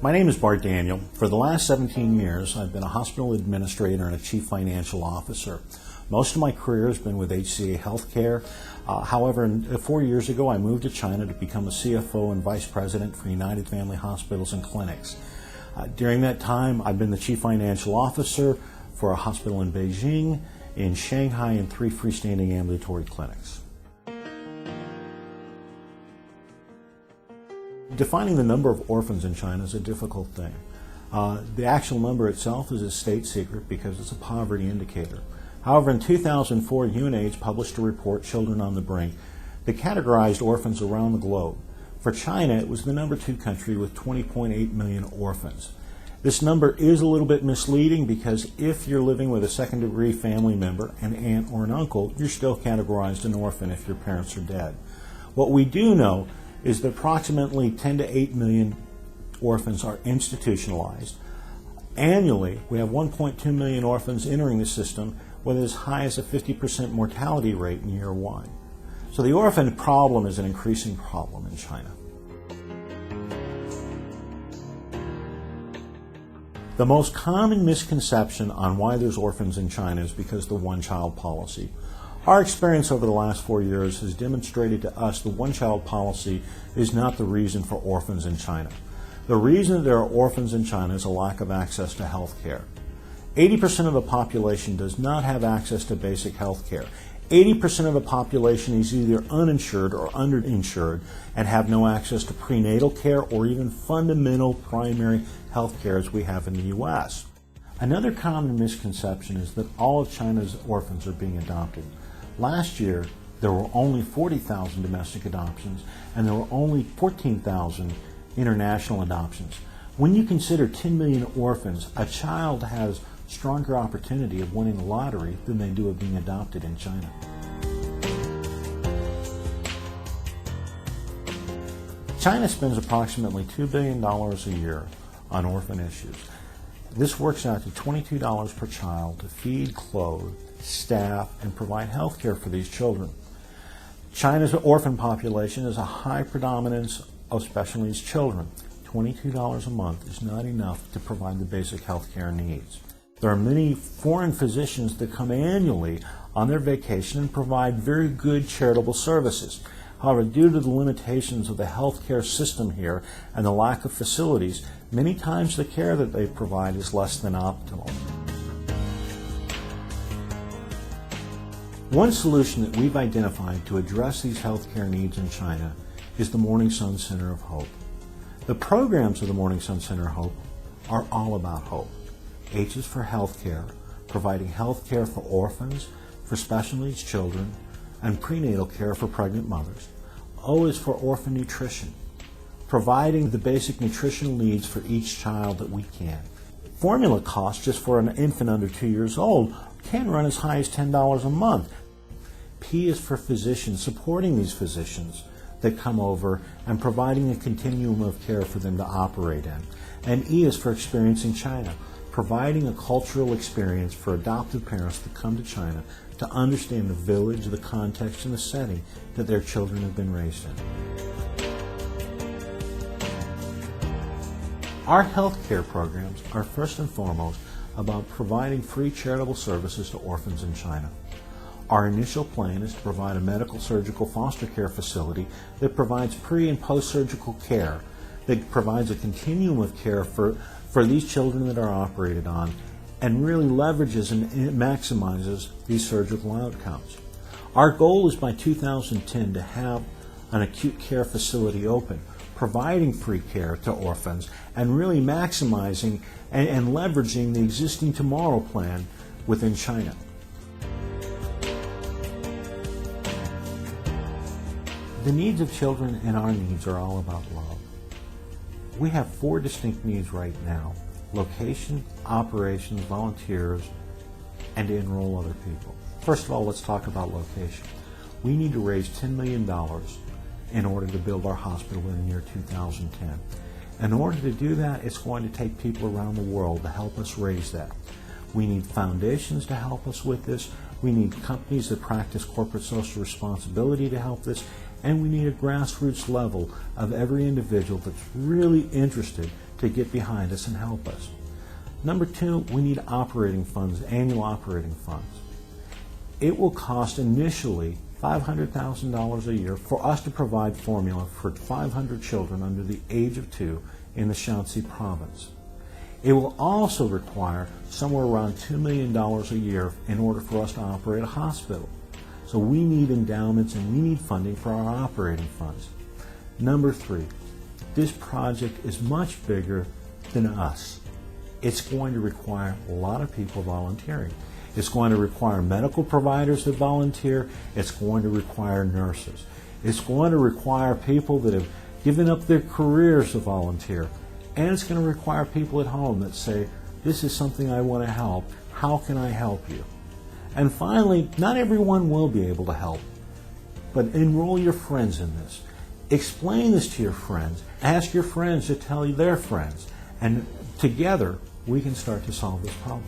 My name is Bart Daniel. For the last 17 years, I've been a hospital administrator and a chief financial officer. Most of my career has been with HCA Healthcare. However, 4 years ago, I moved to China to become a CFO and vice president for United Family Hospitals and Clinics. During that time, I've been the chief financial officer for a hospital in Beijing, in Shanghai, and 3 freestanding ambulatory clinics. Defining the number of orphans in China is a difficult thing. The actual number itself is a state secret because it's a poverty indicator. However, in 2004, UNAIDS published a report, Children on the Brink, that categorized orphans around the globe. For China, it was the number 2 country with 20.8 million orphans. This number is a little bit misleading because if you're living with a second-degree family member, an aunt or an uncle, you're still categorized an orphan if your parents are dead. What we do know is that approximately 10 to 8 million orphans are institutionalized. Annually, we have 1.2 million orphans entering the system with as high as a 50% mortality rate in year 1. So the orphan problem is an increasing problem in China. The most common misconception on why there's orphans in China is because of the one-child policy. Our experience over the last 4 years has demonstrated to us the one-child policy is not the reason for orphans in China. The reason that there are orphans in China is a lack of access to health care. 80% of the population does not have access to basic health care. 80% of the population is either uninsured or underinsured and have no access to prenatal care or even fundamental primary health care as we have in the U.S. Another common misconception is that all of China's orphans are being adopted. Last year, there were only 40,000 domestic adoptions and there were only 14,000 international adoptions. When you consider 10 million orphans, a child has stronger opportunity of winning the lottery than they do of being adopted in China. China spends approximately $2 billion a year on orphan issues. This works out to $22 per child to feed, clothe, staff, and provide health care for these children. China's orphan population is a high predominance of special needs children. $22 a month is not enough to provide the basic health care needs. There are many foreign physicians that come annually on their vacation and provide very good charitable services. However, due to the limitations of the healthcare system here and the lack of facilities, many times the care that they provide is less than optimal. One solution that we've identified to address these healthcare needs in China is the Morning Sun Center of Hope. The programs of the Morning Sun Center of Hope are all about hope. H is for healthcare, providing healthcare for orphans, for special needs children, and prenatal care for pregnant mothers. O is for orphan nutrition, providing the basic nutritional needs for each child that we can. Formula costs just for an infant under 2 years old can run as high as $10 a month. P is for physicians, supporting these physicians that come over and providing a continuum of care for them to operate in. And E is for experience in China, providing a cultural experience for adoptive parents to come to China to understand the village, the context, and the setting that their children have been raised in. Our healthcare programs are first and foremost about providing free charitable services to orphans in China. Our initial plan is to provide a medical surgical foster care facility that provides pre- and post-surgical care, that provides a continuum of care for these children that are operated on, and really leverages and maximizes these surgical outcomes. Our goal is by 2010 to have an acute care facility open, providing free care to orphans, and really maximizing and leveraging the existing Tomorrow plan within China. The needs of children and our needs are all about love. We have 4 distinct needs right now: location, operations, volunteers, and to enroll other people. First of all, let's talk about location. We need to raise $10 million in order to build our hospital in the year 2010. In order to do that, it's going to take people around the world to help us raise that. We need foundations to help us with this. We need companies that practice corporate social responsibility to help this. And we need a grassroots level of every individual that's really interested to get behind us and help us. Number two, we need operating funds, annual operating funds. It will cost initially $500,000 a year for us to provide formula for 500 children under the age of 2 in the Shaanxi province. It will also require somewhere around $2 million a year in order for us to operate a hospital. So we need endowments and we need funding for our operating funds. Number three, this project is much bigger than us. It's going to require a lot of people volunteering. It's going to require medical providers to volunteer. It's going to require nurses. It's going to require people that have given up their careers to volunteer. And it's going to require people at home that say, this is something I want to help. How can I help you? And finally, not everyone will be able to help, but enroll your friends in this. Explain this to your friends. Ask your friends to tell you their friends. And together, we can start to solve this problem.